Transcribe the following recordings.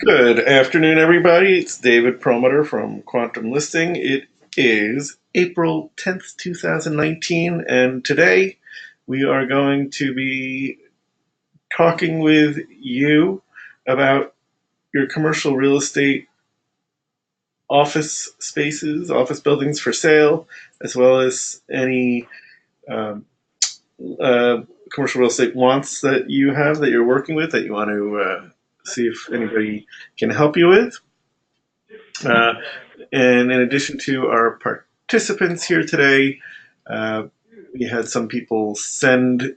Good afternoon, everybody. It's David Promoter from Quantum Listing. It is April 10th, 2019, and today we are going to be talking with you about your commercial real estate office spaces, office buildings for sale, as well as any um, uh, commercial real estate wants that you have that you're working with that you want to see if anybody can help you with. Uh, and in addition to our participants here today, uh, we had some people send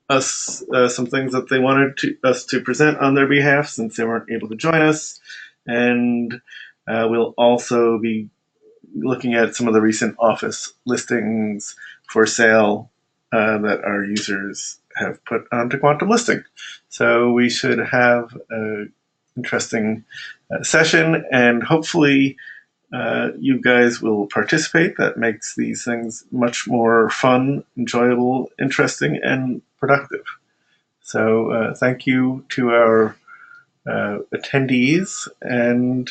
us some things that they wanted us to present on their behalf since they weren't able to join us. And we'll also be looking at some of the recent office listings for sale that our users have put onto Quantum Listing. So we should have an interesting session, and hopefully you guys will participate. That makes these things much more fun, enjoyable, interesting, and productive. So thank you to our attendees. And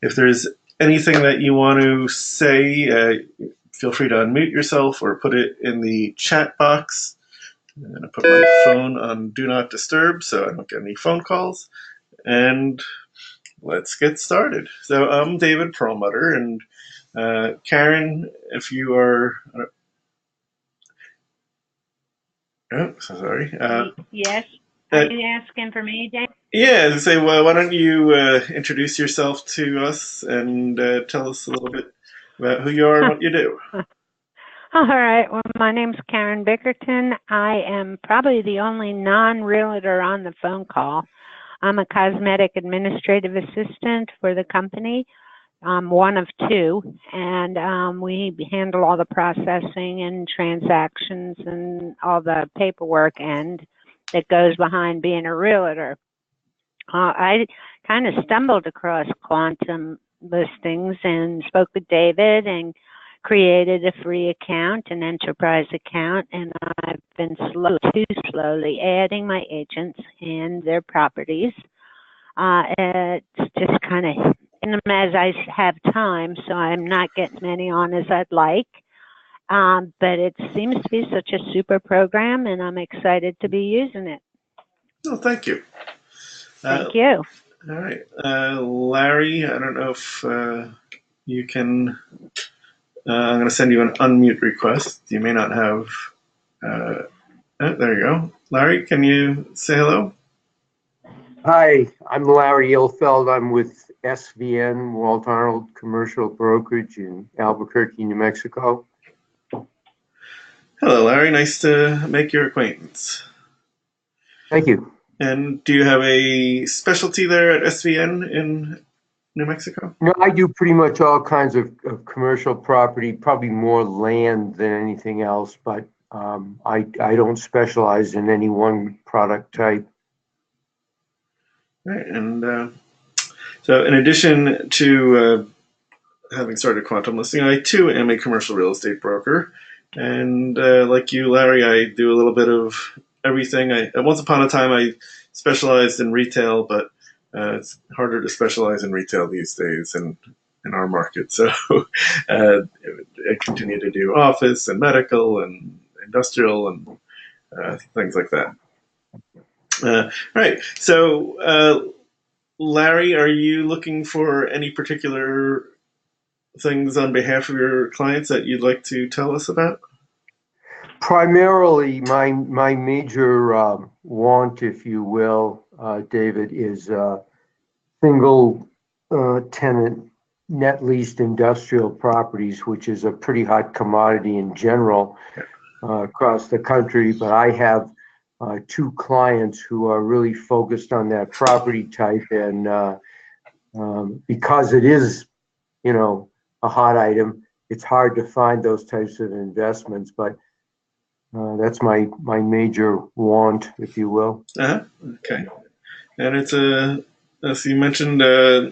if there's anything that you want to say, feel free to unmute yourself or put it in the chat box. I'm going to put my phone on Do Not Disturb so I don't get any phone calls. And let's get started. So I'm David Perlmutter, and Karen, if you are, oh, so sorry. Yes. Are you asking for me, Dan? Yeah, say, well, why don't you introduce yourself to us and tell us a little bit about who you are and what you do. All right. Well, my name's Karen Bickerton. I am probably the only non-realtor on the phone call. I'm a cosmetic administrative assistant for the company. I'm one of two, and we handle all the processing and transactions and all the paperwork end that goes behind being a realtor. I kind of stumbled across Quantum Listings and spoke with David and created a free account, an enterprise account, and I've been slowly adding my agents and their properties. It's just kind of in them as I have time, so I'm not getting many on as I'd like. But it seems to be such a super program, and I'm excited to be using it. Oh, thank you. Thank you. All right. Larry, I don't know if you can. I'm going to send you an unmute request. You may not have. There you go. Larry, can you say hello? Hi, I'm Larry Ilfeld. I'm with SVN, Walt Arnold Commercial Brokerage in Albuquerque, New Mexico. Hello, Larry. Nice to make your acquaintance. Thank you. And do you have a specialty there at SVN in New Mexico? No, I do pretty much all kinds of commercial property, probably more land than anything else, but I don't specialize in any one product type. Right. And so in addition to having started Quantum Listing, I too am a commercial real estate broker. And like you, Larry, I do a little bit of everything. Once upon a time, I specialized in retail, but it's harder to specialize in retail these days in our market. So I continue to do office and medical and industrial and things like that. Right. So, Larry, are you looking for any particular things on behalf of your clients that you'd like to tell us about? Primarily, my major want, if you will, David, is single tenant net leased industrial properties, which is a pretty hot commodity in general across the country. But I have two clients who are really focused on that property type, and because it is, a hot item, it's hard to find those types of investments. But that's my major want, if you will. Okay. And it's as you mentioned, a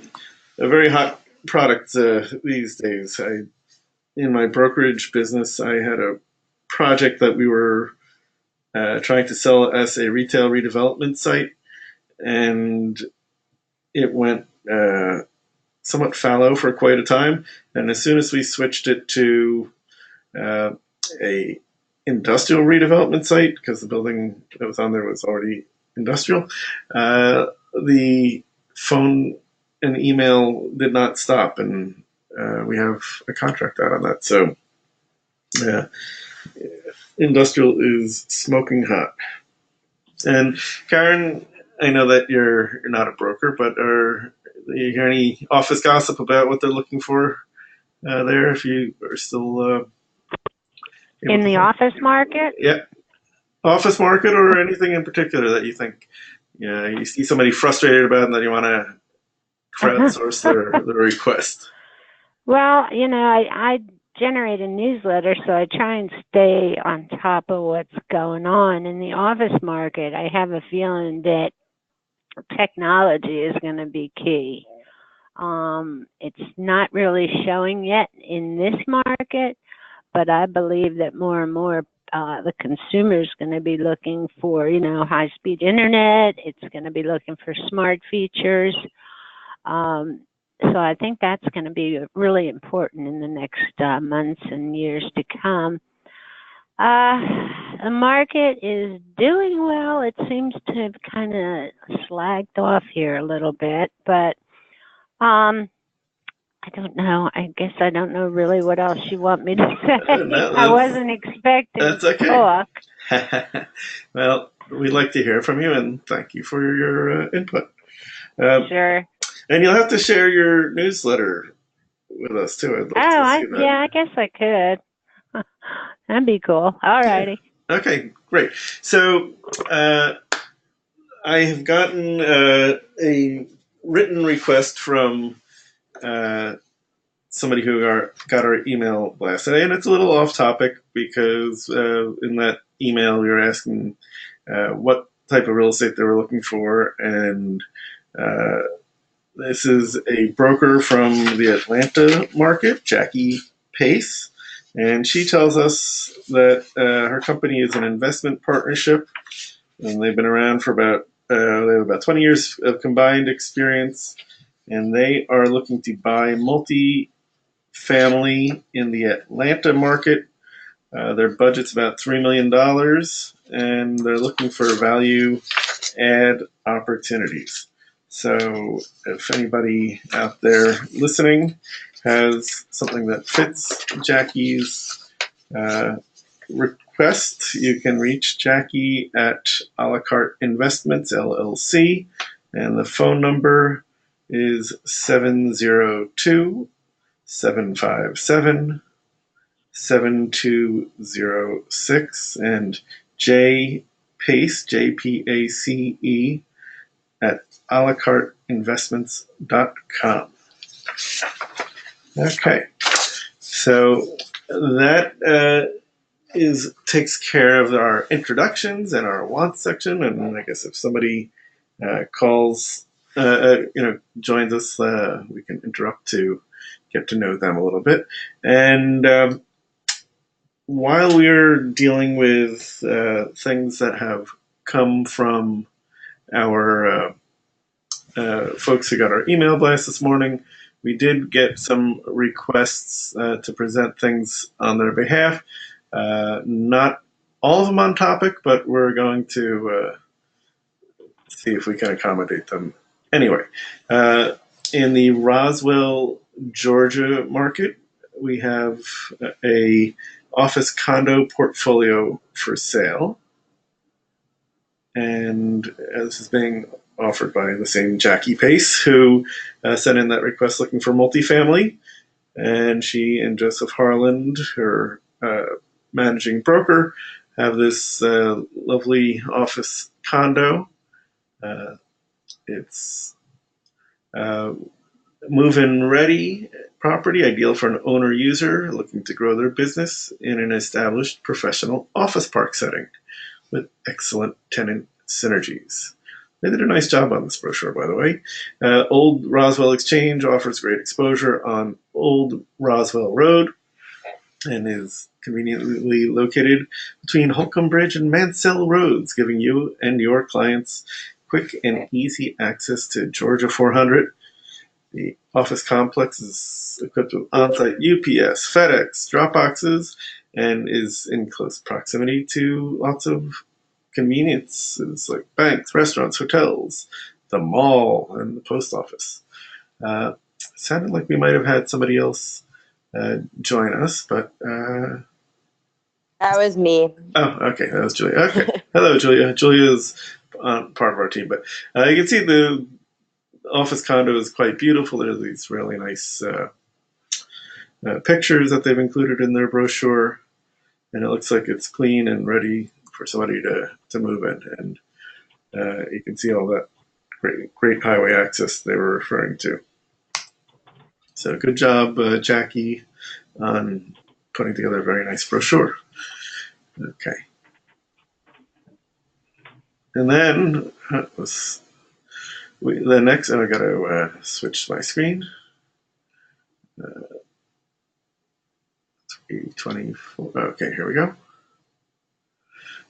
very hot product these days. In my brokerage business, I had a project that we were trying to sell as a retail redevelopment site, and it went somewhat fallow for quite a time, and as soon as we switched it to uh, a industrial redevelopment site, because the building that was on there was already industrial, the phone and email did not stop, and we have a contract out on that. So, uh, industrial is smoking hot. And Karen, I know that you're not a broker, but you hear any office gossip about what they're looking for there? If you are still In the office market? yeah, office market or anything in particular that you think, yeah, you see somebody frustrated about and that you want to crowdsource their request. Well, I generate a newsletter, so I try and stay on top of what's going on in the office market. I have a feeling that technology is going to be key. It's not really showing yet in this market, but I believe that more and more the consumer is going to be looking for, high-speed internet. It's going to be looking for smart features. So I think that's going to be really important in the next months and years to come. The market is doing well. It seems to have kind of slacked off here a little bit, but I don't know. I guess I don't know really what else you want me to say. No, I wasn't expecting that's to okay. talk. Well, we'd like to hear from you, and thank you for your input. Sure. And you'll have to share your newsletter with us too. I'd love to see that. Yeah, I guess I could. That'd be cool. All righty. Yeah. Okay, great. So I have gotten a written request from somebody who got our email blast today, and it's a little off topic because in that email we were asking what type of real estate they were looking for, and this is a broker from the Atlanta market, Jackie Pace, and she tells us that her company is an investment partnership, and they've been around for they have about 20 years of combined experience, and they are looking to buy multi-family in the Atlanta market. Their budget's about $3 million, and they're looking for value add opportunities. So if anybody out there listening has something that fits Jackie's request, you can reach Jackie at A La Carte Investments, LLC, and the phone number is 702-757-7206, and J Pace, Jpace, at alacarteinvestments.com. Okay, so that takes care of our introductions and our wants section. And I guess if somebody calls, joins us, we can interrupt to get to know them a little bit. And while we're dealing with things that have come from our folks who got our email blast this morning, we did get some requests to present things on their behalf. Not all of them on topic, but we're going to see if we can accommodate them. Anyway, in the Roswell, Georgia market, we have a office condo portfolio for sale. And this is being offered by the same Jackie Pace, who sent in that request looking for multifamily. And she and Joseph Harland, her managing broker, have this lovely office condo. It's move-in ready property, ideal for an owner-user looking to grow their business in an established professional office park setting with excellent tenant synergies. They did a nice job on this brochure, by the way. Old Roswell Exchange offers great exposure on Old Roswell Road and is conveniently located between Holcomb Bridge and Mansell Roads, giving you and your clients quick and easy access to Georgia 400. The office complex is equipped with on-site UPS, FedEx, drop boxes, and is in close proximity to lots of conveniences like banks, restaurants, hotels, the mall, and the post office. Sounded like we might have had somebody else join us, but That was me. oh, okay, that was Julia. Okay, hello, Julia. Julia's part of our team, but you can see the office condo is quite beautiful. There's these really nice pictures that they've included in their brochure, and it looks like it's clean and ready for somebody to move in. And you can see all that great highway access they were referring to. So good job, Jackie, on putting together a very nice brochure. Okay. And then the next, I got to switch my screen. 324. Okay, here we go.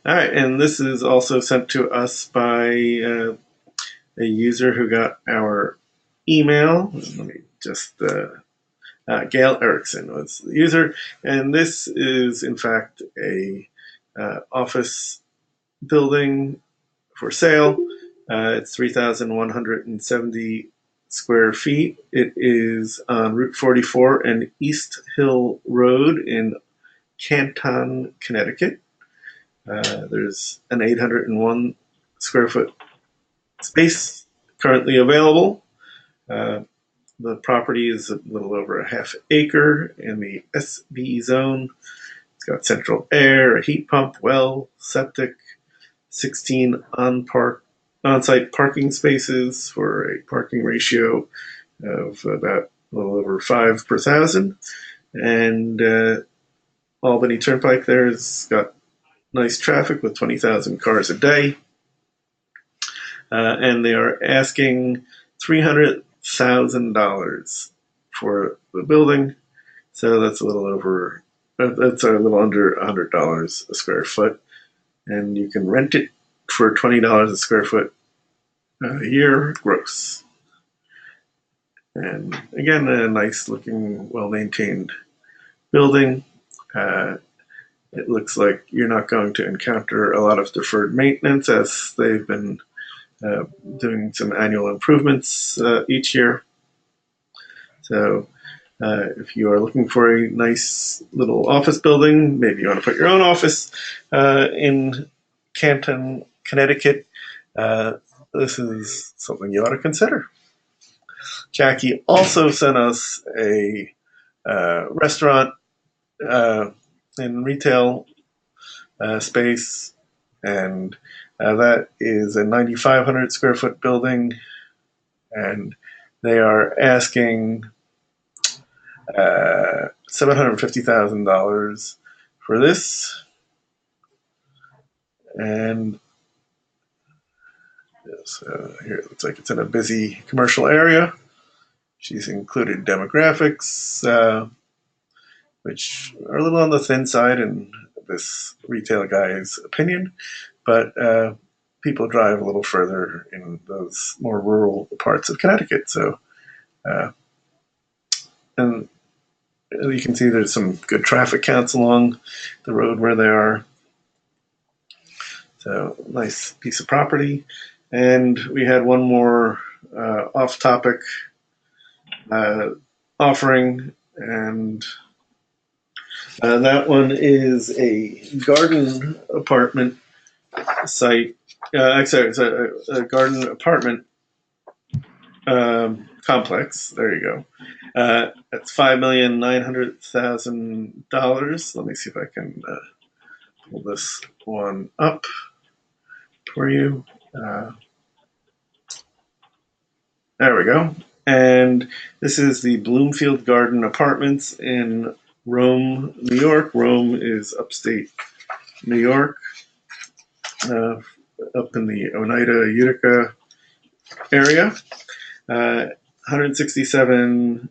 All right, and this is also sent to us by a user who got our email. Let me just, Gail Erickson was the user, and this is in fact a office building for sale. It's 3,170 square feet. It is on Route 44 and East Hill Road in Canton, Connecticut. There's an 801 square foot space currently available. The property is a little over a half acre in the SB zone. It's got central air, a heat pump, well, septic, 16 on-site parking spaces for a parking ratio of about a little over 5 per thousand. And Albany Turnpike there has got nice traffic with 20,000 cars a day. And they are asking $300,000 for the building. So that's a little under $100 a square foot. And you can rent it for $20 a square foot a year gross. And again, a nice looking, well-maintained building. It looks like you're not going to encounter a lot of deferred maintenance as they've been doing some annual improvements each year. So if you are looking for a nice little office building, maybe you want to put your own office in Canton, Connecticut, this is something you ought to consider. Jackie also sent us a restaurant and retail space, and that is a 9,500 square foot building, and they are asking $750,000 for this. And so here it looks like it's in a busy commercial area. She's included demographics, which are a little on the thin side in this retail guy's opinion, but people drive a little further in those more rural parts of Connecticut. So, and you can see there's some good traffic counts along the road where they are. So, nice piece of property. And we had one more off-topic offering, and that one is a garden apartment site. Actually, it's a garden apartment complex. There you go. That's $5,900,000. Let me see if I can pull this one up for you. There we go. And this is the Bloomfield Garden Apartments in Rome, New York. Rome is upstate New York, up in the Oneida, Utica area. 167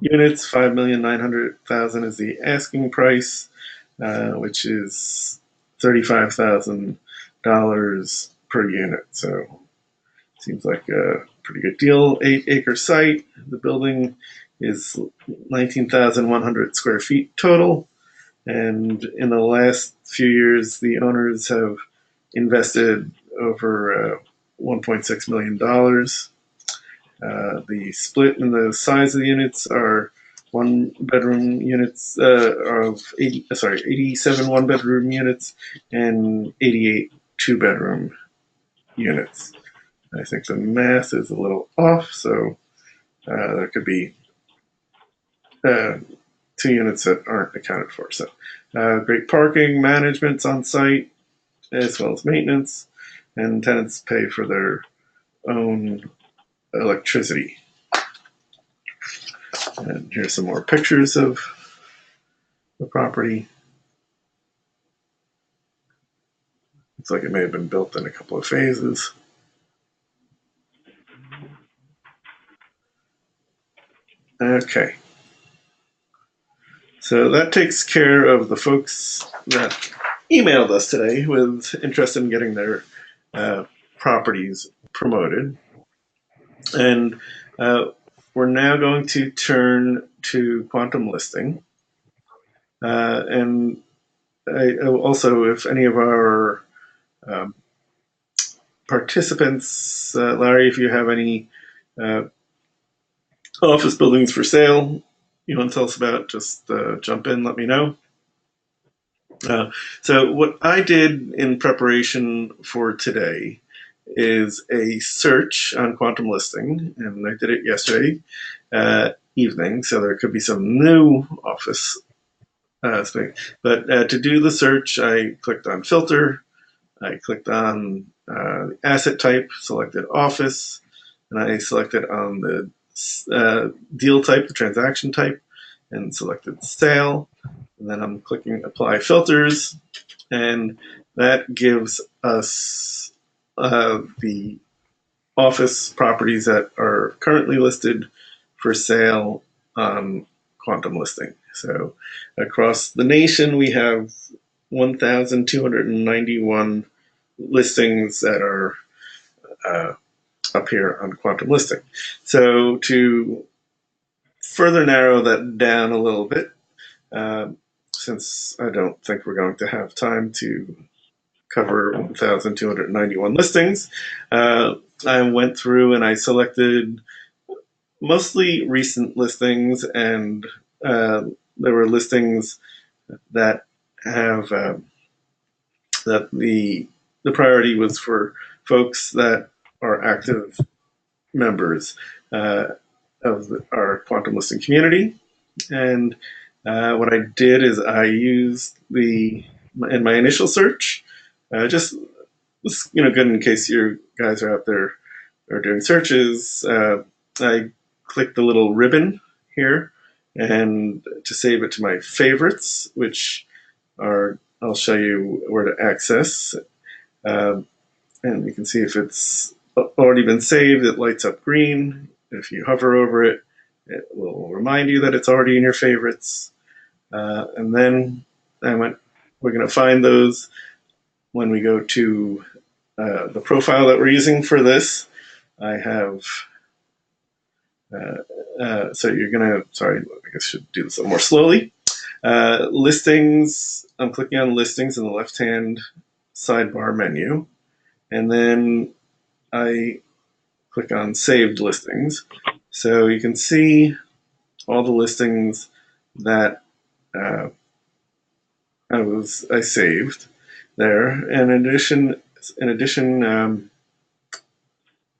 units, $5,900,000 is the asking price, which is $35,000 per per unit. So seems like a pretty good deal. 8-acre site. The building is 19,100 square feet total. And in the last few years, the owners have invested over $1.6 million. The split in the size of the units are 1-bedroom units of 87 1-bedroom units and 88 2-bedroom units. I think the math is a little off, so there could be 2 units that aren't accounted for. So great parking, management's on site, as well as maintenance, and tenants pay for their own electricity. And here's some more pictures of the property. Looks like it may have been built in a couple of phases. Okay. So that takes care of the folks that emailed us today with interest in getting their properties promoted. And we're now going to turn to Quantum Listing. And also, if any of our participants, Larry, if you have any office buildings for sale you want to tell us about, just jump in, let me know. So what I did in preparation for today is a search on Quantum Listing, and I did it yesterday evening, so there could be some new office space. But to do the search, I clicked on Filter, I clicked on Asset Type, selected Office, and I selected on the deal type, the transaction type, and selected Sale. And then I'm clicking Apply Filters, and that gives us the office properties that are currently listed for sale on Quantum Listing. So across the nation, we have 1,291 listings that are up here on Quantum Listing. So to further narrow that down a little bit, since I don't think we're going to have time to cover 1,291 listings, I went through and I selected mostly recent listings, and there were listings that have that the priority was for folks that are active members of our Quantum Listing community. And what I did is I used in my initial search, just good in case you guys are out there or doing searches. I clicked the little ribbon here and to save it to my favorites, which are, I'll show you where to access. And you can see if it's already been saved, it lights up green. If you hover over it, it will remind you that it's already in your favorites. And then we're going to find those when we go to the profile that we're using for this. I have, so you're going to, sorry, I guess I should do this a little more slowly. Listings, I'm clicking on listings in the left-hand sidebar menu. And then I click on saved listings. So you can see all the listings that I saved there. And in addition,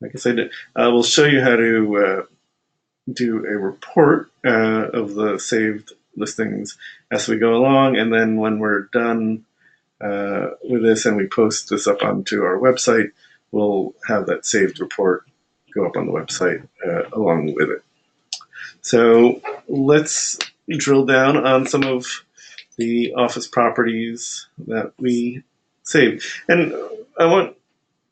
like I said, I will show you how to do a report of the saved listings as we go along. And then when we're done with this and we post this up onto our website, we'll have that saved report go up on the website along with it. So let's drill down on some of the office properties that we saved. And I want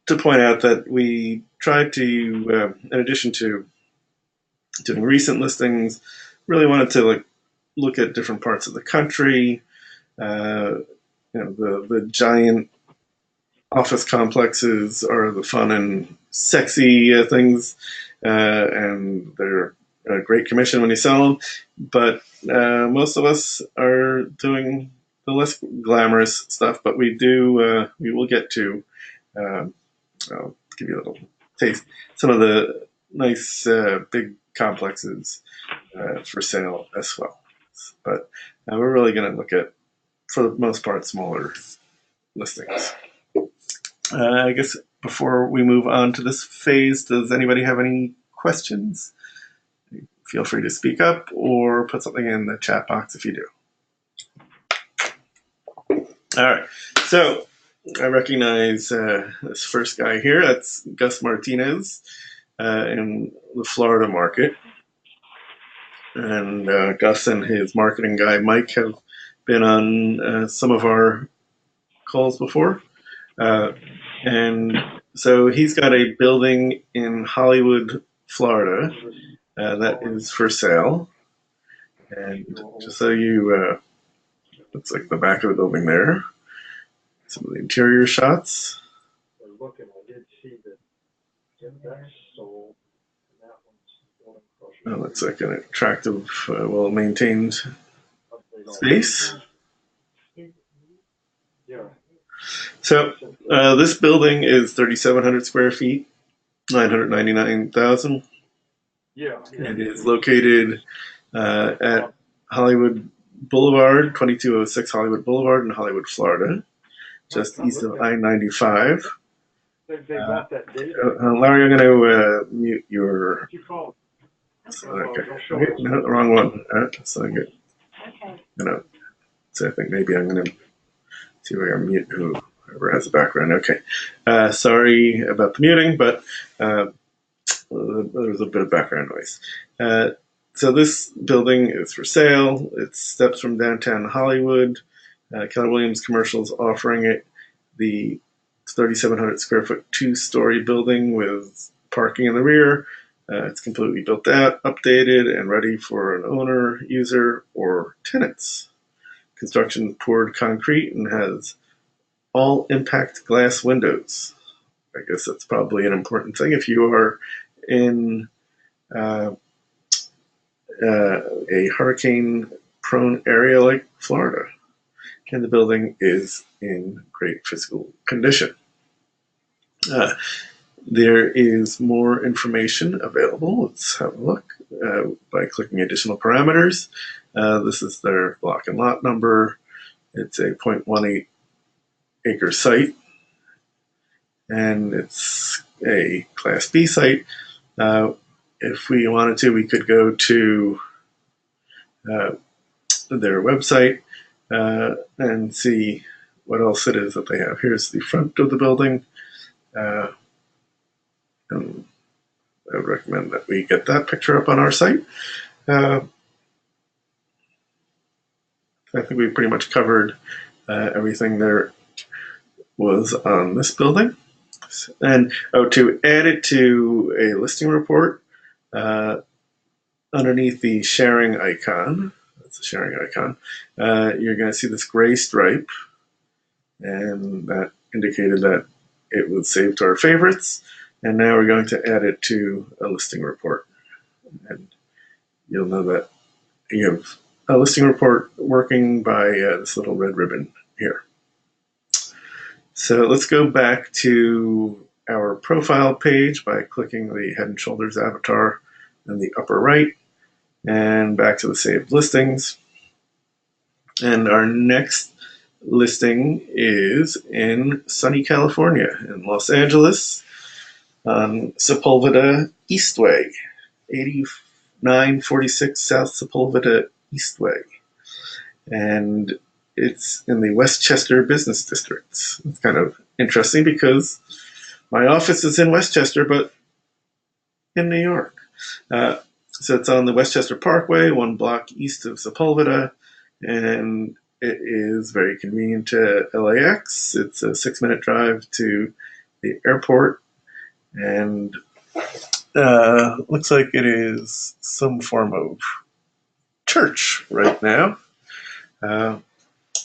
to point out that we tried to, in addition to doing recent listings, really wanted to look at different parts of the country. The giant office complexes are the fun and sexy things, and they're a great commission when you sell them. But most of us are doing the less glamorous stuff. But we will get to. I'll give you a little taste. Some of the nice big complexes for sale as well. But we're really going to look at, for the most part, smaller listings. I guess before we move on to this phase, does anybody have any questions? Feel free to speak up or put something in the chat box if you do. All right, so I recognize this first guy here. That's Gus Martinez in the Florida market. And Gus and his marketing guy, Mike, have been on some of our calls before. And so he's got a building in Hollywood, Florida, that is for sale. And just so you, looks like the back of the building there. Some of the interior shots. It looks like an attractive, well-maintained space. So this building is 3,700 square feet, 999,000. It is located at Hollywood Boulevard, 2206 Hollywood Boulevard in Hollywood, Florida, just east of I-95. Larry, I'm going to mute your. Okay. No, the wrong one. That's not good. So I think maybe I'm going to see if I can mute whoever has the background. Okay. Sorry about the muting, but there's a bit of background noise. So this building is for sale. It's steps from downtown Hollywood. Keller Williams Commercial's offering it. The 3,700 square foot 2-story building with parking in the rear. It's completely built out, updated, and ready for an owner, user, or tenants. Construction poured concrete and has all impact glass windows. I guess that's probably an important thing if you are in a hurricane-prone area like Florida. And the building is in great physical condition. There is more information available. Let's have a look by clicking additional parameters. This is their block and lot number. It's a 0.18 acre site, and it's a Class B site. If we wanted to, we could go to their website and see what else it is that they have. Here's the front of the building. And I would recommend that we get that picture up on our site. I think we pretty much covered everything there was on this building. And to add it to a listing report, underneath the sharing icon, that's the sharing icon, you're going to see this gray stripe, and that indicated that it was saved to our favorites. And now we're going to add it to a listing report. And you'll know that you have a listing report working by this little red ribbon here. So let's go back to our profile page by clicking the Head & Shoulders avatar in the upper right, and back to the saved listings. And our next listing is in sunny California, in Los Angeles, on Sepulveda Eastway, 8946 South Sepulveda Eastway. And it's in the Westchester Business District. It's kind of interesting because my office is in Westchester, but in New York. So it's on the Westchester Parkway, 1 block east of Sepulveda, and it is very convenient to LAX. It's a 6-minute drive to the airport, and looks like it is some form of church right now.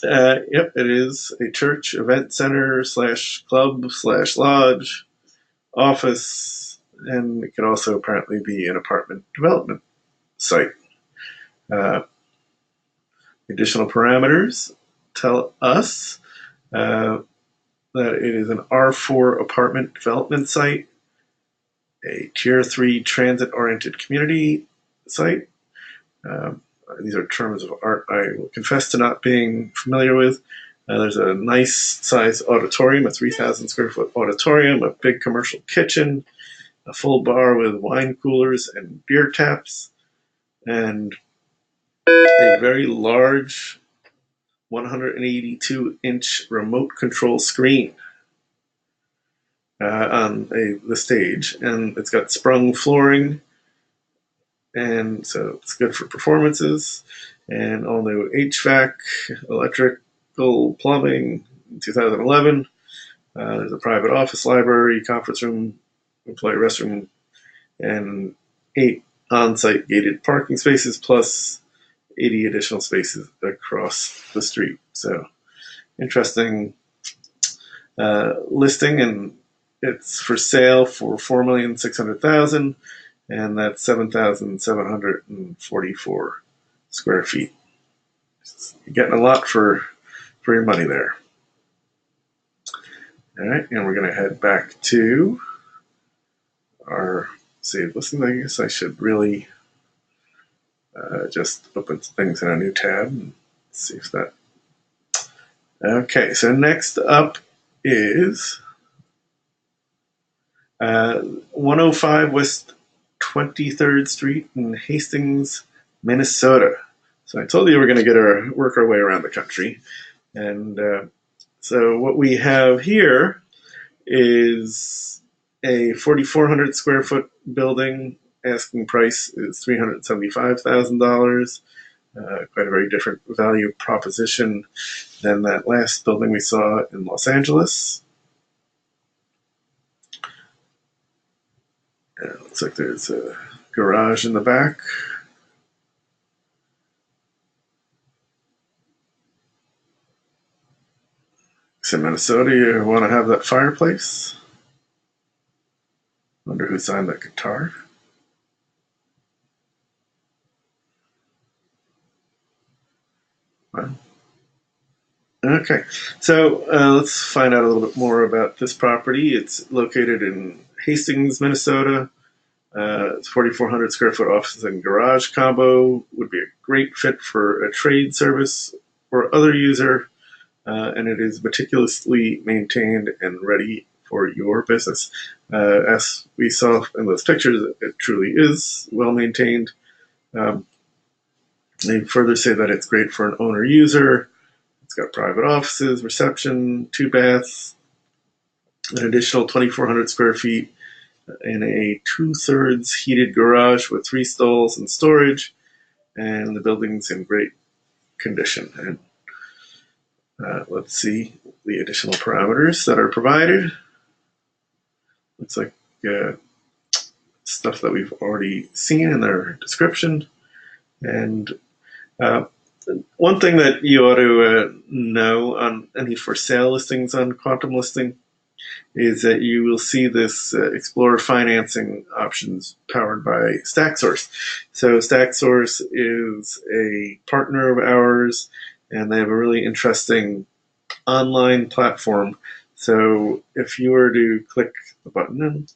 Yep, it is a church, event center slash club slash lodge, office, and it could also apparently be an apartment development site. Uh, additional parameters tell us that it is an R4 apartment development site, a Tier 3 transit-oriented community site. These are terms of art I will confess to not being familiar with. There's a nice size auditorium, a 3,000 square foot auditorium, a big commercial kitchen, a full bar with wine coolers and beer taps, and a very large 182-inch remote control screen on the stage. And it's got sprung flooring, and so it's good for performances. And all new HVAC, electrical, plumbing in 2011. There's a private office, library, conference room, employee restroom, and 8 on-site gated parking spaces, plus 80 additional spaces across the street. So interesting listing, and it's for sale for $4,600,000, and that's 7,744 square feet. You're getting a lot for your money there. All right, and we're going to head back to our saved listings. I guess I should really just open things in a new tab and see if that. Okay, so next up is 105 West 23rd Street in Hastings, Minnesota. So I told you we're going to work our way around the country. And so what we have here is a 4,400 square foot building. Asking price is $375,000. Quite a very different value proposition than that last building we saw in Los Angeles. Looks like there's a garage in the back. So Minnesota, you want to have that fireplace? Wonder who signed that guitar. Wow. Okay, so let's find out a little bit more about this property. It's located in Hastings, Minnesota. It's 4,400 square foot offices and garage combo. Would be a great fit for a trade service or other user, and it is meticulously maintained and ready for your business. As we saw in those pictures, it truly is well maintained. They further say that it's great for an owner user. It's got private offices, reception, 2 baths, an additional 2,400 square feet in a 2/3 heated garage with 3 stalls and storage, and the building's in great condition. And let's see the additional parameters that are provided. Looks like stuff that we've already seen in their description. And one thing that you ought to know on any for sale listings on Quantum Listing is that you will see this Explore financing options powered by StackSource. So StackSource is a partner of ours, and they have a really interesting online platform. So if you were to click the button, and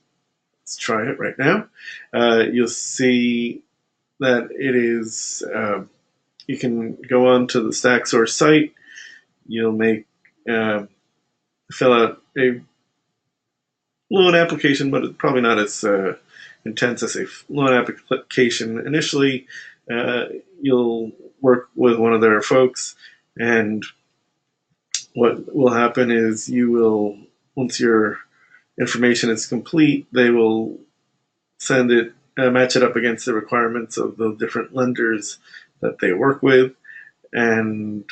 let's try it right now, you'll see that it is, you can go on to the StackSource site, you'll fill out a loan application, but it's probably not as intense as a loan application. Initially, you'll work with one of their folks, and what will happen is you will, once your information is complete, they will send it, match it up against the requirements of the different lenders that they work with, and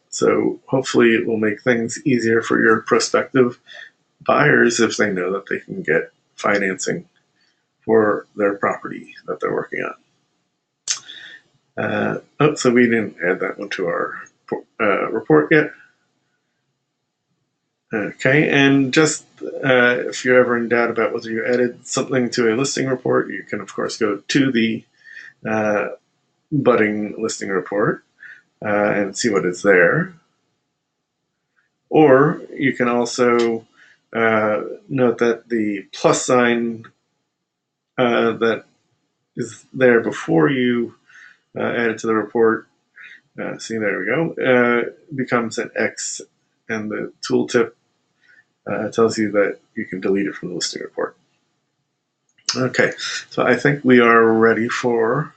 so hopefully it will make things easier for your prospective buyers if they know that they can get financing for their property that they're working on. So we didn't add that one to our report yet? Okay, and just if you're ever in doubt about whether you added something to a listing report, you can of course go to the budding listing report and see what is there. Or you can also note that the plus sign that is there before you add it to the report, see, there we go, becomes an X, and the tooltip tells you that you can delete it from the listing report. Okay, so I think we are ready for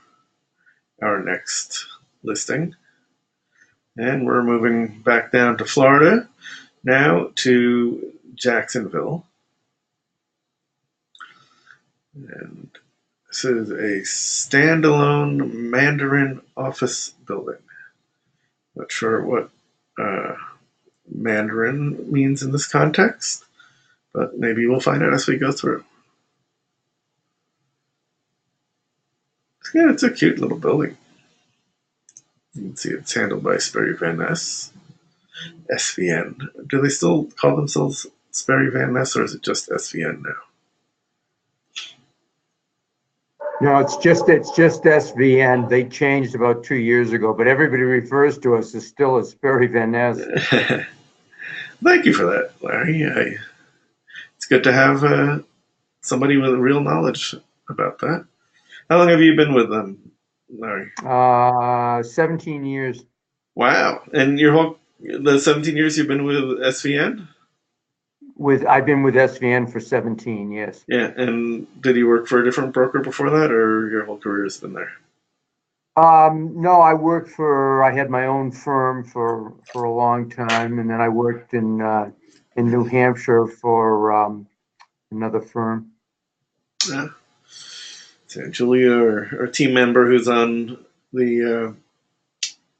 our next listing. And we're moving back down to Florida now to Jacksonville. And this is a standalone Mandarin office building. Not sure what Mandarin means in this context, but maybe we'll find out as we go through. Yeah, it's a cute little building. You can see it's handled by Sperry Van Ness, SVN. Do they still call themselves Sperry Van Ness, or is it just SVN now? No, it's just SVN. They changed about 2 years ago, but everybody refers to us as still as Sperry Van Ness. Thank you for that, Larry. It's good to have somebody with real knowledge about that. How long have you been with them, Larry? 17 years. Wow. And the 17 years you've been with SVN? I've been with SVN for 17, yes. Yeah, and did you work for a different broker before that, or your whole career has been there? No, I had my own firm for a long time, and then I worked in New Hampshire for another firm. Yeah. So Julia, or team member who's on the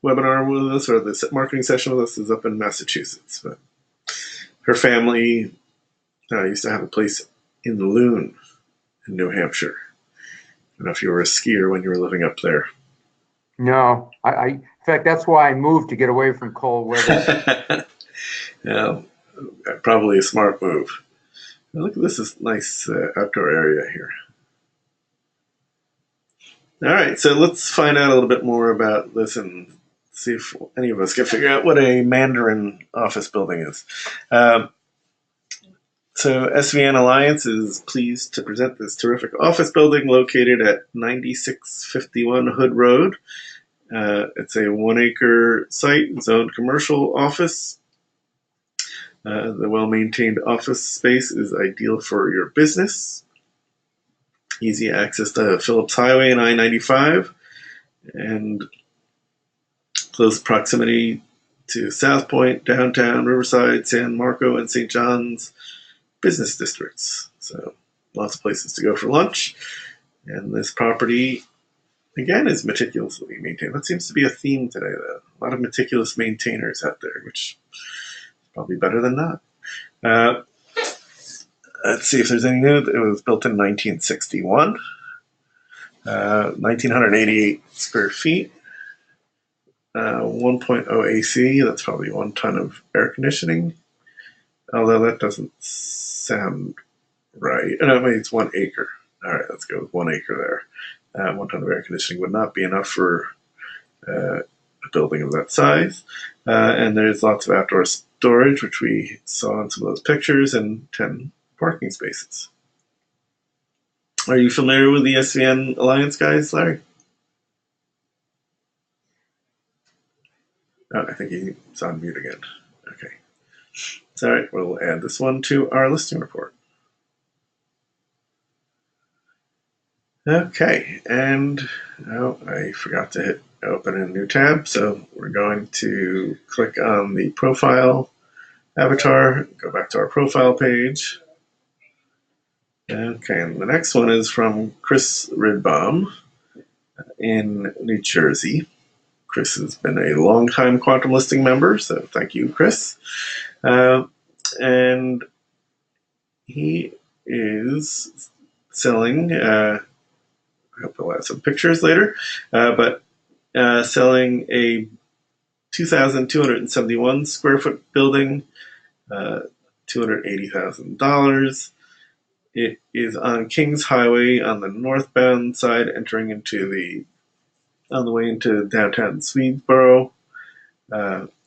webinar with us, or the marketing session with us, is up in Massachusetts. But her family used to have a place in Loon in New Hampshire. I don't know if you were a skier when you were living up there. No, in fact, that's why I moved, to get away from cold weather. Yeah, probably a smart move. Now look at this nice outdoor area here. All right, so let's find out a little bit more about this and see if any of us can figure out what a Mandarin office building is. So SVN Alliance is pleased to present this terrific office building located at 9651 Hood Road. It's a 1-acre site, zoned commercial office. The well-maintained office space is ideal for your business. Easy access to Phillips Highway and I-95, and close proximity to South Point, downtown, Riverside, San Marco, and St. John's business districts. So lots of places to go for lunch. And this property, again, is meticulously maintained. That seems to be a theme today, though. A lot of meticulous maintainers out there, which is probably better than not. Let's see if there's any new. It was built in 1961. 1,988 square feet. 1.0 AC. That's probably 1 ton of air conditioning. Although that doesn't sound right. No, wait, it's 1 acre. All right, let's go with 1 acre there. 1 ton of air conditioning would not be enough for a building of that size. And there's lots of outdoor storage, which we saw in some of those pictures, and 10 parking spaces. Are you familiar with the SVN Alliance guys, Larry? Oh, I think he's on mute again. Okay. It's all right. We'll add this one to our listing report. Okay, and I forgot to hit open a new tab, so we're going to click on the profile avatar, go back to our profile page. Okay, and the next one is from Chris Ridbaum in New Jersey. Chris has been a long-time Quantum Listing member, so thank you, Chris. And he is selling, I hope I'll add some pictures later, but selling a 2,271 square foot building, $280,000. It is on Kings Highway on the northbound side, entering on the way into downtown Swedesboro.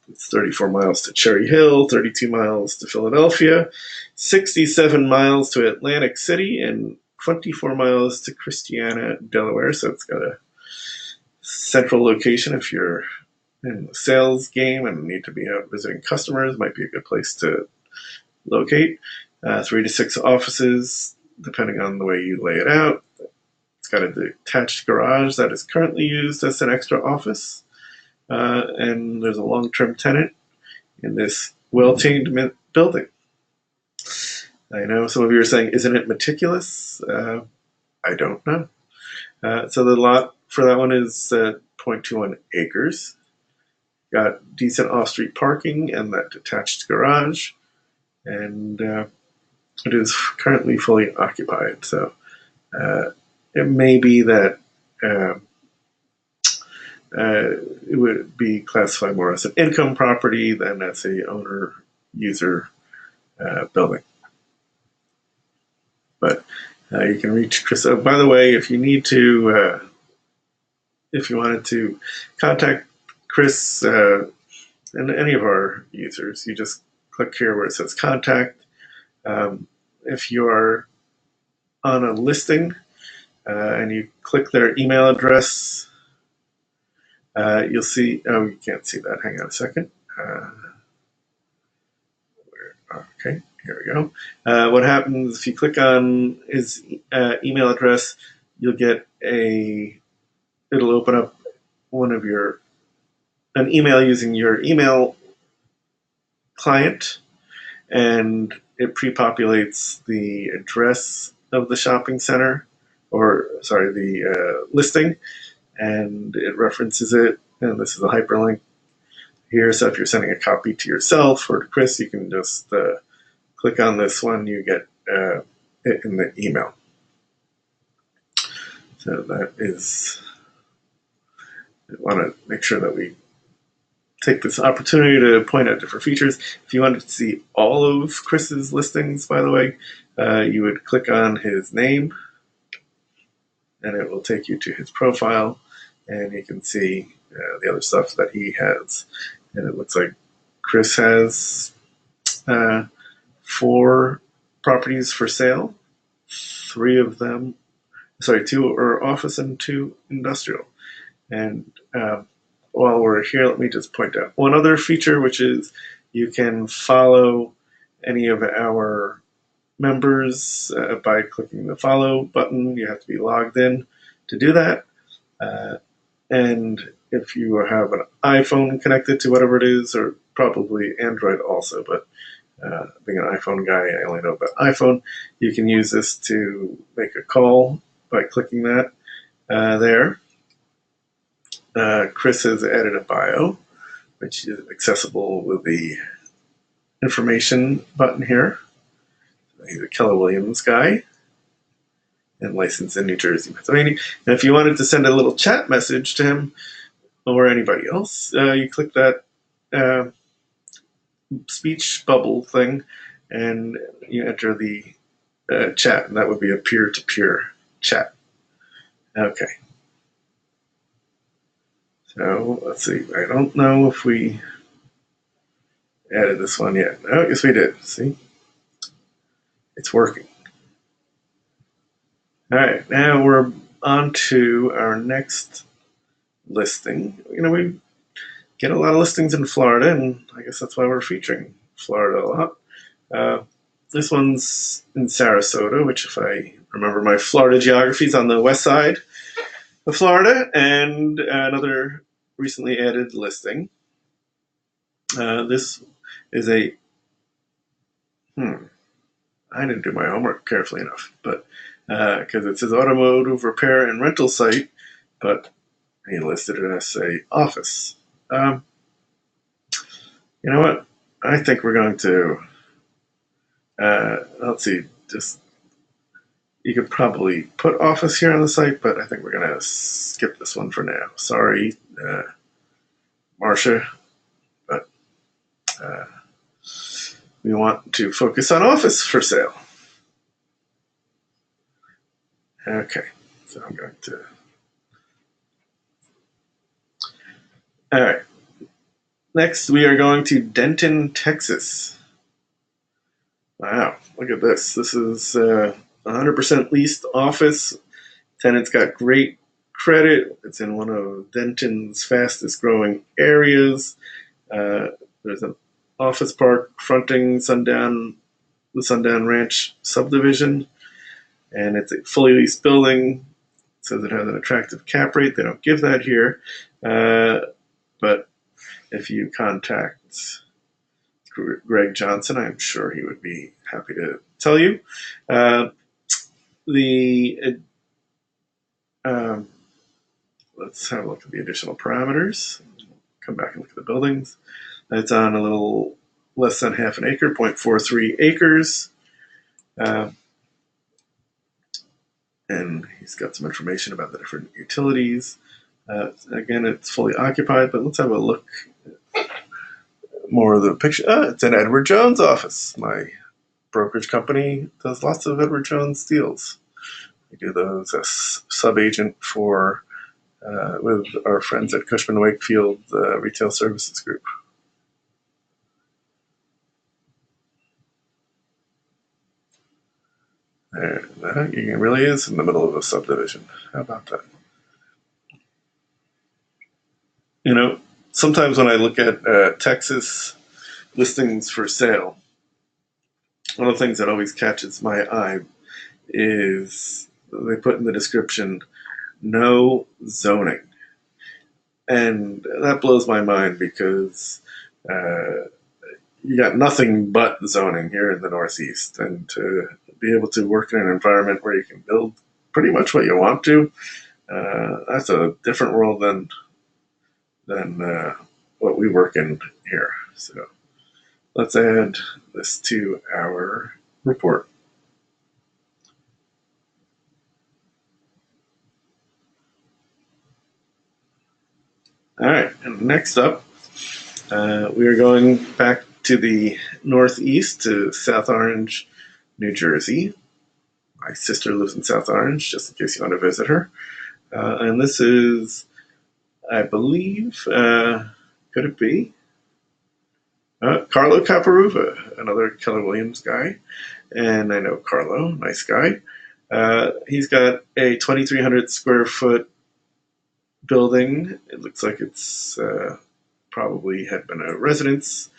It's 34 miles to Cherry Hill, 32 miles to Philadelphia, 67 miles to Atlantic City, and 24 miles to Christiana, Delaware. So it's got a central location if you're in the sales game and need to be out visiting customers. Might be a good place to locate. 3 to 6 offices, depending on the way you lay it out. It's got a detached garage that is currently used as an extra office. And there's a long-term tenant in this well-tamed building. I know some of you are saying, isn't it meticulous? I don't know. So the lot for that one is 0.21 acres. Got decent off-street parking and that detached garage. And it is currently fully occupied. So it may be that it would be classified more as an income property than as a owner-user building. But you can reach Chris. By the way, if you need to, if you wanted to contact Chris and any of our users, you just click here where it says contact. If you are on a listing and you click their email address, you'll see, oh, you can't see that. Hang on a second. Okay, here we go. What happens if you click on his email address, you'll get it'll open up an email using your email client, and it pre-populates the address of the shopping center, the listing, and it references it, and this is a hyperlink here. So if you're sending a copy to yourself or to Chris, you can just click on this one, you get it in the email. So that is, I want to make sure that we take this opportunity to point out different features. If you wanted to see all of Chris's listings, by the way, you would click on his name and it will take you to his profile, and you can see the other stuff that he has. And it looks like Chris has 4 properties for sale. 2 are office and 2 industrial. And while we're here, let me just point out one other feature, which is you can follow any of our members by clicking the follow button. You have to be logged in to do that. And if you have an iPhone connected to whatever it is, or probably Android also, but being an iPhone guy, I only know about iPhone, you can use this to make a call by clicking that there. Chris has added a bio, which is accessible with the information button here. He's a Keller Williams guy and licensed in New Jersey, Pennsylvania. And if you wanted to send a little chat message to him or anybody else, you click that speech bubble thing and you enter the chat, and that would be a peer-to-peer chat. Okay. So let's see. I don't know if we added this one yet. Oh, yes, we did. See? It's working. All right, now we're on to our next listing. We get a lot of listings in Florida, and I guess that's why we're featuring Florida a lot. This one's in Sarasota, which, if I remember my Florida geography, is on the west side of Florida, and another recently added listing. This is I didn't do my homework carefully enough, but because it says automotive repair and rental site, but he listed it as a office. You know what? I think we're going to, let's see, you could probably put office here on the site, but I think we're going to skip this one for now. Sorry, Marcia. Uh, we want to focus on office for sale. Okay, so I'm going to. All right. Next, we are going to Denton, Texas. Wow, look at this. This is 100% leased office. Tenant's got great credit. It's in one of Denton's fastest growing areas. There's an office park fronting the Sundown Ranch subdivision, and it's a fully leased building. It says it has an attractive cap rate. They don't give that here, but if you contact Greg Johnson, I'm sure he would be happy to tell you. Let's have a look at the additional parameters. Come back and look at the buildings. It's on a little less than half an acre, 0.43 acres. And he's got some information about the different utilities. Again, it's fully occupied, but let's have a look more of the picture. It's an Edward Jones office. My brokerage company does lots of Edward Jones deals. We do those as sub-agent for with our friends at Cushman Wakefield Retail Services Group. It really is in the middle of a subdivision. How about that? You know, sometimes when I look at Texas listings for sale, one of the things that always catches my eye is they put in the description, no zoning. And that blows my mind because you got nothing but zoning here in the Northeast. And to be able to work in an environment where you can build pretty much what you want to, that's a different world than what we work in here. So let's add this to our report. All right, and next up, we are going back to the Northeast, to South Orange, New Jersey. My sister lives in South Orange, just in case you want to visit her. And this is, I believe, could it be? Carlo Caparuva, another Keller Williams guy. And I know Carlo, nice guy. He's got a 2,300 square foot building. It looks like it's probably had been a residence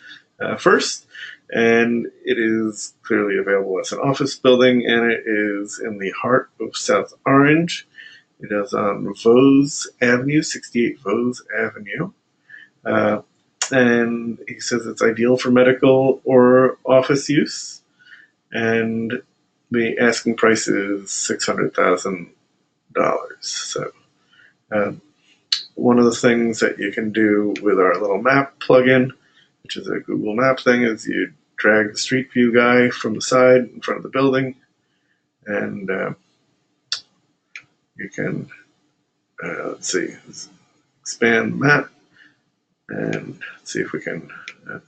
first, and it is clearly available as an office building, and it is in the heart of South Orange. It is on Vose Avenue, 68 Vose Avenue. And he says it's ideal for medical or office use, and the asking price is $600,000. So one of the things that you can do with our little map plugin, which is a Google Map thing, is you drag the Street View guy from the side in front of the building, and you can, let's see, expand the map, and see if we can. Not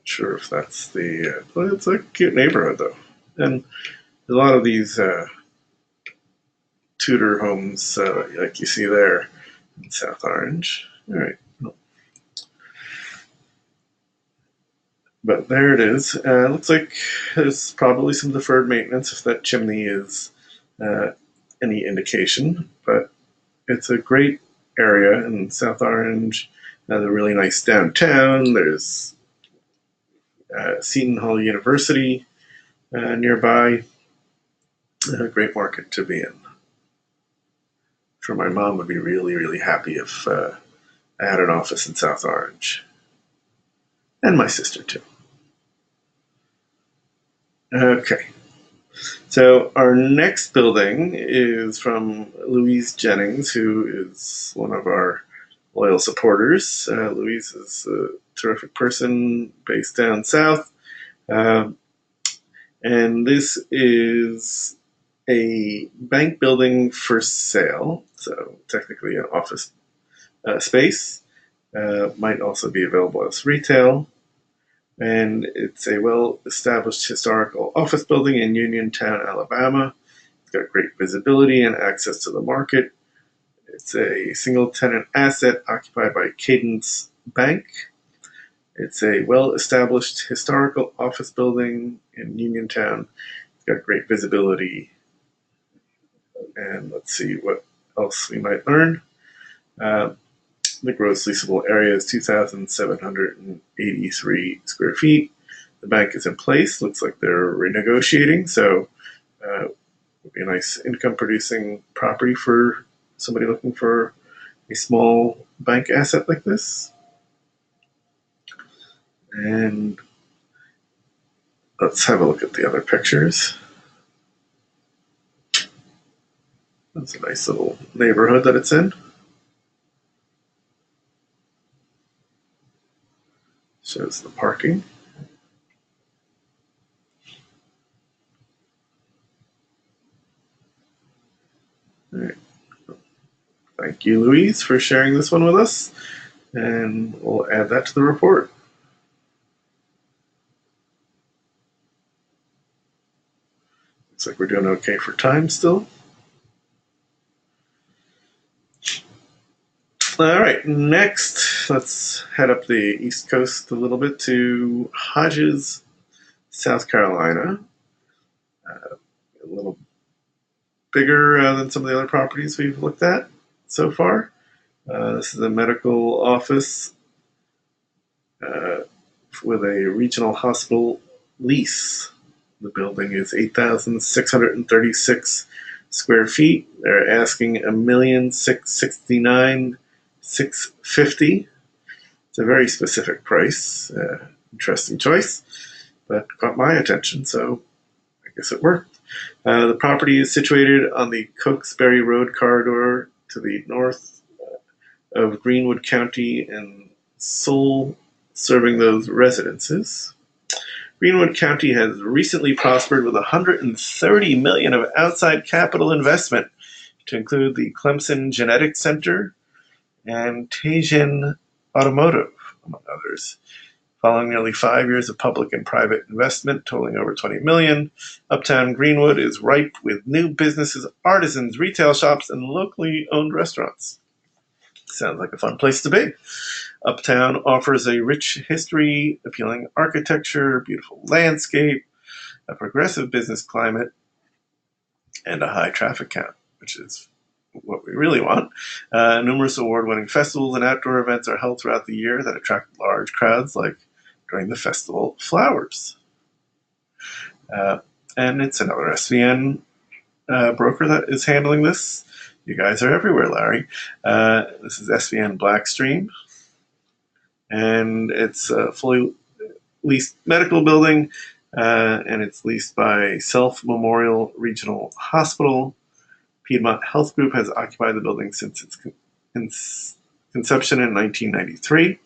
sure if that's the. But it's a cute neighborhood though, and a lot of these Tudor homes, like you see there in South Orange. All right. But there it is. Looks like there's probably some deferred maintenance if that chimney is any indication. But it's a great area in South Orange. Has a really nice downtown. There's Seton Hall University nearby. A great market to be in. I'm sure my mom would be really, really happy if I had an office in South Orange. And my sister too. Okay. So our next building is from Louise Jennings, who is one of our loyal supporters. Louise is a terrific person based down south. And this is a bank building for sale, so technically an office space. Might also be available as retail. And it's a well-established historical office building in Uniontown, Alabama. It's got great visibility and access to the market. It's a single-tenant asset occupied by Cadence Bank. It's a well-established historical office building in Uniontown. It's got great visibility. And let's see what else we might learn. The gross leasable area is 2,783 square feet. The bank is in place. Looks like they're renegotiating, so it would be a nice income-producing property for somebody looking for a small bank asset like this. And let's have a look at the other pictures. That's a nice little neighborhood that it's in. Shows the parking. All right. Thank you, Louise, for sharing this one with us. And we'll add that to the report. Looks like we're doing okay for time still. All right, next, let's head up the East Coast a little bit to Hodges, South Carolina. A little bigger than some of the other properties we've looked at so far. This is a medical office with a regional hospital lease. The building is 8,636 square feet. They're asking $1,669,650. It's a very specific price. Interesting choice, but caught my attention, so I guess it worked. The property is situated on the Cokesbury Road corridor to the north of Greenwood County and Seoul, serving those residences. Greenwood County has recently prospered with $130 million of outside capital investment, to include the Clemson Genetics Center and Teijin Automotive, among others. Following nearly 5 years of public and private investment totaling over $20 million, Uptown Greenwood is ripe with new businesses, artisans, retail shops, and locally owned restaurants. Sounds like a fun place to be. Uptown offers a rich history, appealing architecture, beautiful landscape, a progressive business climate, and a high traffic count, which is what we really want. Numerous award-winning festivals and outdoor events are held throughout the year that attract large crowds, like during the festival Flowers. And it's another SVN broker that is handling this. You guys are everywhere, Larry. This is SVN Blackstream, and it's a fully leased medical building, and it's leased by Self Memorial Regional Hospital. Piedmont Health Group has occupied the building since its conception in 1993,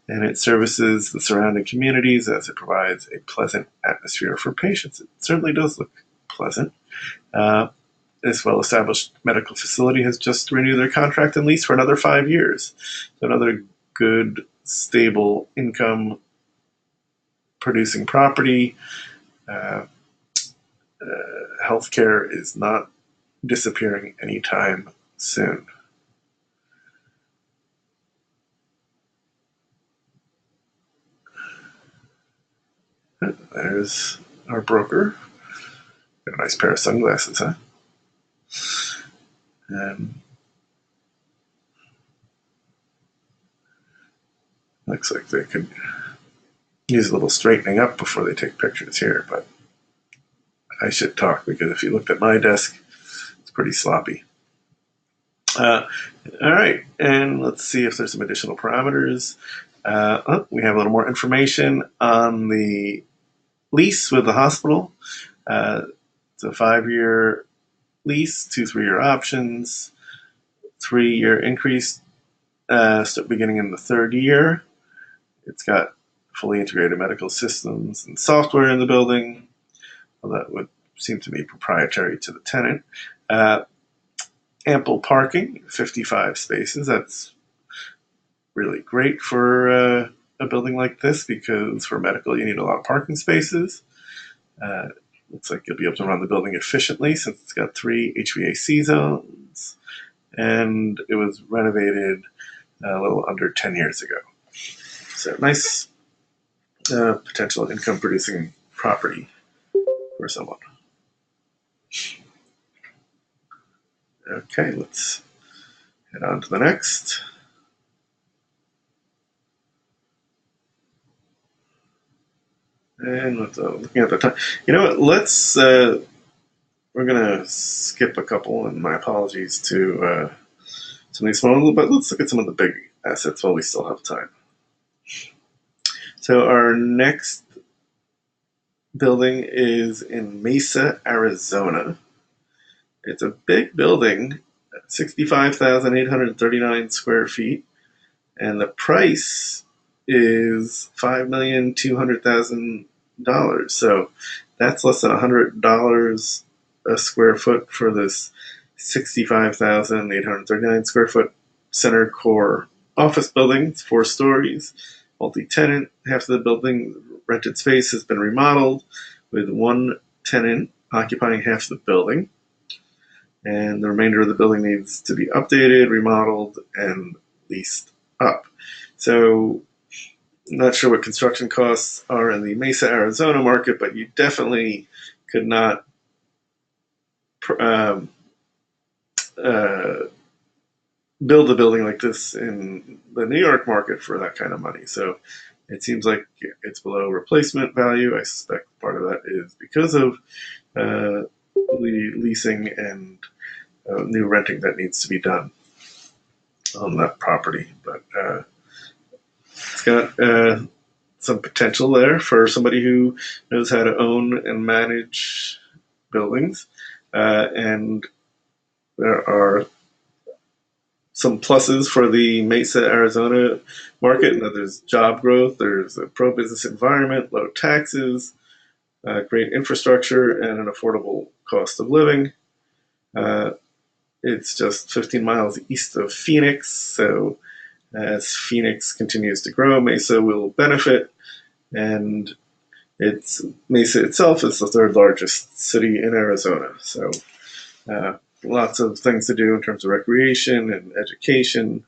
and it services the surrounding communities as it provides a pleasant atmosphere for patients. It certainly does look pleasant. This well-established medical facility has just renewed their contract and lease for another 5 years. So another good, stable income producing property. Healthcare is not disappearing anytime soon. There's our broker. Got a nice pair of sunglasses, huh? Looks like they could use a little straightening up before they take pictures here, but I should talk because if you looked at my desk, it's pretty sloppy. All right, and let's see if there's some additional parameters. We have a little more information on the lease with the hospital. It's a 5-year lease, 2 3-year options, 3-year increase beginning in the 3rd year. It's got fully integrated medical systems and software in the building. Well, that would seem to be proprietary to the tenant. Ample parking, 55 spaces. That's really great for a building like this, because for medical you need a lot of parking spaces. Looks like you'll be able to run the building efficiently since it's got 3 HVAC zones, and it was renovated a little under 10 years ago. So nice potential income producing property for someone. Okay, let's head on to the next. And looking at the time, you know what? We're gonna skip a couple, and my apologies to some of these small, but let's look at some of the big assets while we still have time. So our next building is in Mesa, Arizona. It's a big building, 65,839 square feet, and the price is $5,200,000. So that's less than $100 a square foot for this 65,839 square foot center core office building. It's 4 stories, multi-tenant. Half of the building rented space has been remodeled, with one tenant occupying half the building. And the remainder of the building needs to be updated, remodeled, and leased up. So, I'm not sure what construction costs are in the Mesa, Arizona market, but you definitely could not build a building like this in the New York market for that kind of money. So it seems like it's below replacement value. I suspect part of that is because of leasing and new renting that needs to be done on that property. But it's got some potential there for somebody who knows how to own and manage buildings. And there are some pluses for the Mesa, Arizona market, and that there's job growth, there's a pro-business environment, low taxes, great infrastructure, and an affordable cost of living. It's just 15 miles east of Phoenix, so as Phoenix continues to grow, Mesa will benefit, and Mesa itself is the 3rd largest city in Arizona. So lots of things to do in terms of recreation and education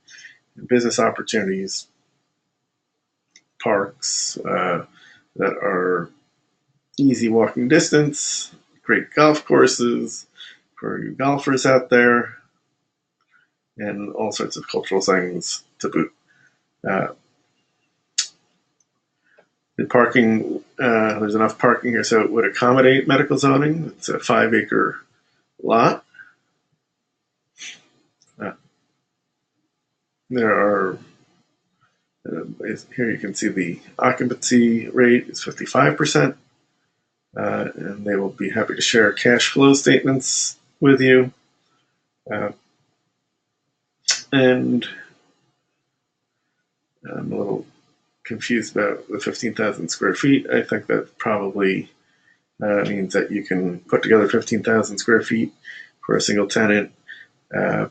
and business opportunities, parks that are easy walking distance, great golf courses for you golfers out there, and all sorts of cultural things to boot. The parking, there's enough parking here so it would accommodate medical zoning. It's a 5-acre lot. There are, here you can see the occupancy rate is 55%, and they will be happy to share cash flow statements with you. And I'm a little confused about the 15,000 square feet. I think that probably means that you can put together 15,000 square feet for a single tenant, 5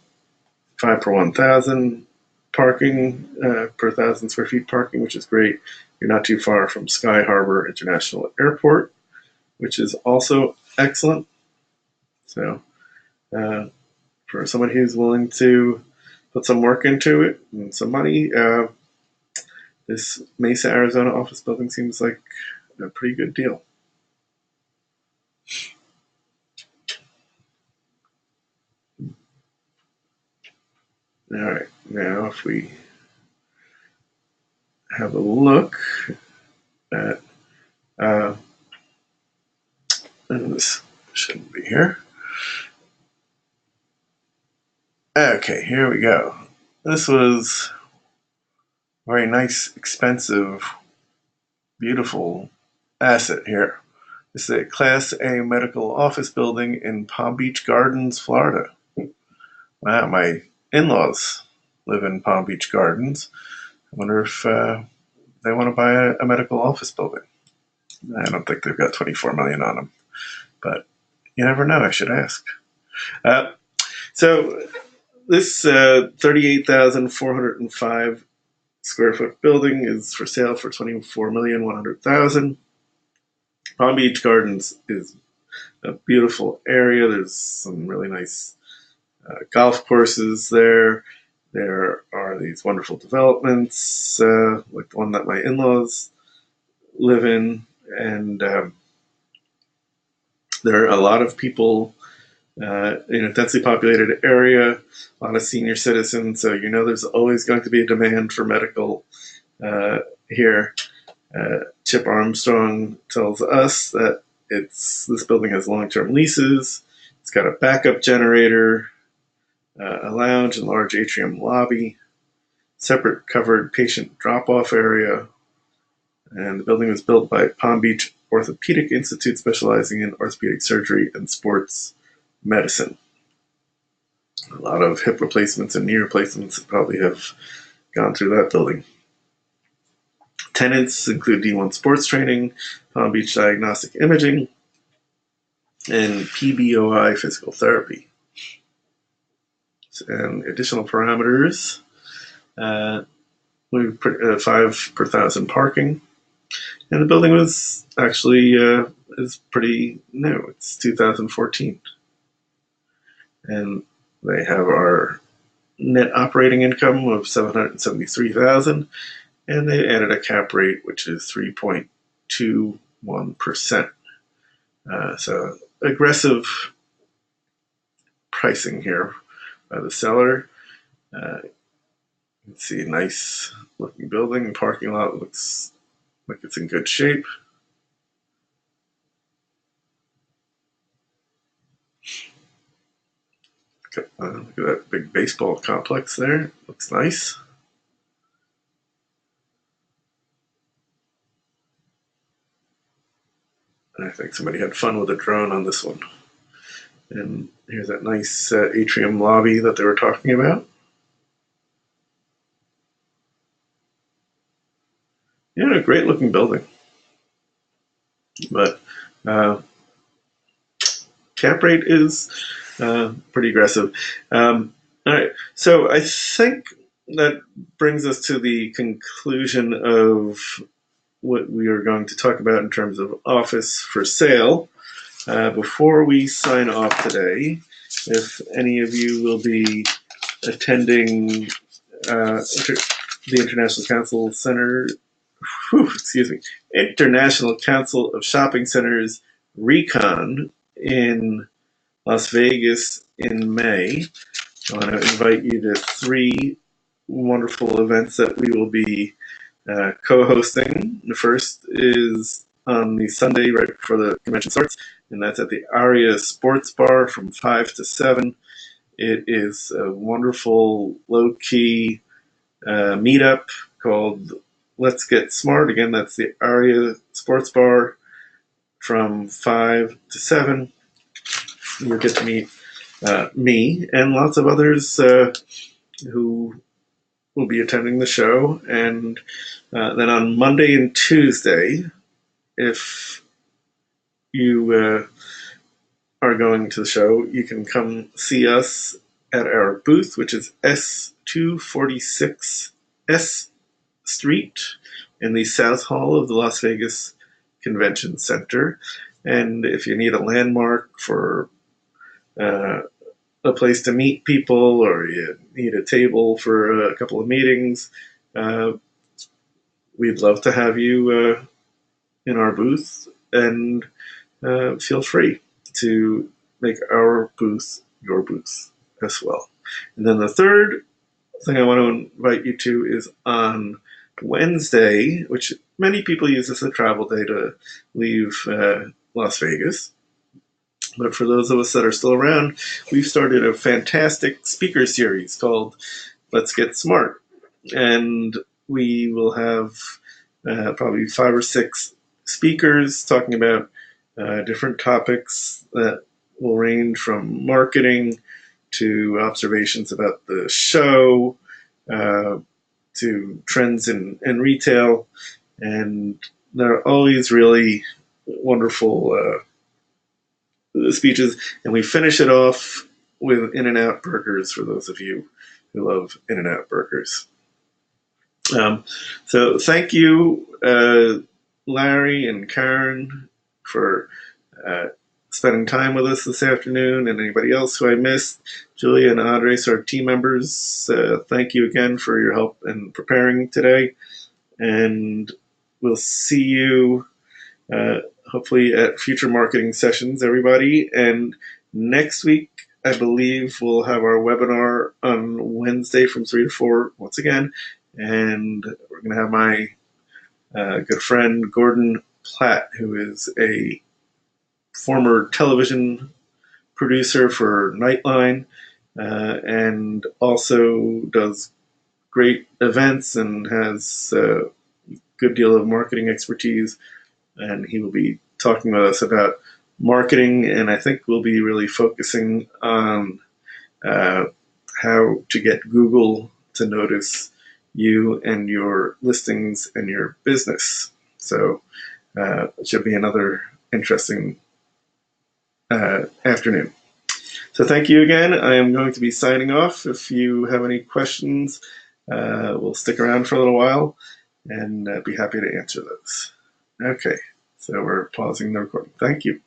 per 1,000 parking per 1,000 square feet parking, which is great. You're not too far from Sky Harbor International Airport, which is also excellent. So for someone who's willing to put some work into it and some money, this Mesa, Arizona office building seems like a pretty good deal. All right, now if we have a look at, and this shouldn't be here. Okay, here we go. This was a very nice, expensive, beautiful asset here. This is a Class A medical office building in Palm Beach Gardens, Florida. Wow, my in-laws live in Palm Beach Gardens. I wonder if they want to buy a medical office building. I don't think they've got $24 million on them, but You never know. I should ask. So this 38,405 square foot building is for sale for $24,100,000. Palm Beach Gardens is a beautiful area. There's some really nice golf courses there. There are these wonderful developments, like the one that my in-laws live in, and there are a lot of people in a densely populated area, a lot of senior citizens, so you know there's always going to be a demand for medical here. Chip Armstrong tells us that this building has long-term leases. It's got a backup generator, a lounge and large atrium lobby, separate covered patient drop-off area, and the building was built by Palm Beach Orthopedic Institute, specializing in orthopedic surgery and sports medicine. A lot of hip replacements and knee replacements probably have gone through that building. Tenants include D1 Sports Training, Palm Beach Diagnostic Imaging, and PBOI Physical Therapy. And additional parameters, we have 5 per thousand parking. And the building was actually is pretty new. It's 2014. And they have our net operating income of $773,000, and they added a cap rate which is 3.21%. So aggressive pricing here by the seller. You can see a nice looking building. The parking lot looks like it's in good shape. Look at that big baseball complex there. Looks nice. And I think somebody had fun with a drone on this one. And here's that nice atrium lobby that they were talking about. Yeah, a great looking building. But cap rate is pretty aggressive. All right, so I think that brings us to the conclusion of what we are going to talk about in terms of office for sale. Before we sign off today, if any of you will be attending the International Council Center, International Council of Shopping Centers Recon in Las Vegas in May, I want to invite you to 3 wonderful events that we will be co-hosting. The first is on the Sunday right before the convention starts, and that's at the Aria Sports Bar from 5 to 7. It is a wonderful, low-key meetup called Let's Get Smart. Again, that's the Aria Sports Bar from 5 to 7. You'll get to meet me and lots of others who will be attending the show. And then on Monday and Tuesday, if you are going to the show, you can come see us at our booth, which is S246 S Street in the South Hall of the Las Vegas Convention Center. And if you need a landmark for a place to meet people, or you need a table for a couple of meetings, we'd love to have you in our booth, and feel free to make our booth your booth as well. And then the third thing I want to invite you to is on Wednesday, which many people use as a travel day to leave Las Vegas. But for those of us that are still around, we've started a fantastic speaker series called Let's Get Smart. And we will have probably 5 or 6 speakers talking about different topics that will range from marketing to observations about the show, to trends in retail. And they're always really wonderful speeches, and we finish it off with In-N-Out Burgers for those of you who love In-N-Out Burgers. So thank you, Larry and Karen, for spending time with us this afternoon, and anybody else who I missed. Julia and Andres, our team members, thank you again for your help in preparing today. And we'll see you hopefully at future marketing sessions, everybody. And next week, I believe we'll have our webinar on Wednesday from 3 to 4 once again. And we're going to have my good friend Gordon Platt, who is a former television producer for Nightline and also does great events and has a good deal of marketing expertise. And he will be talking with us about marketing, and I think we'll be really focusing on how to get Google to notice you and your listings and your business. So it should be another interesting afternoon. So thank you again. I am going to be signing off. If you have any questions, we'll stick around for a little while and be happy to answer those. Okay, so we're pausing the recording. Thank you.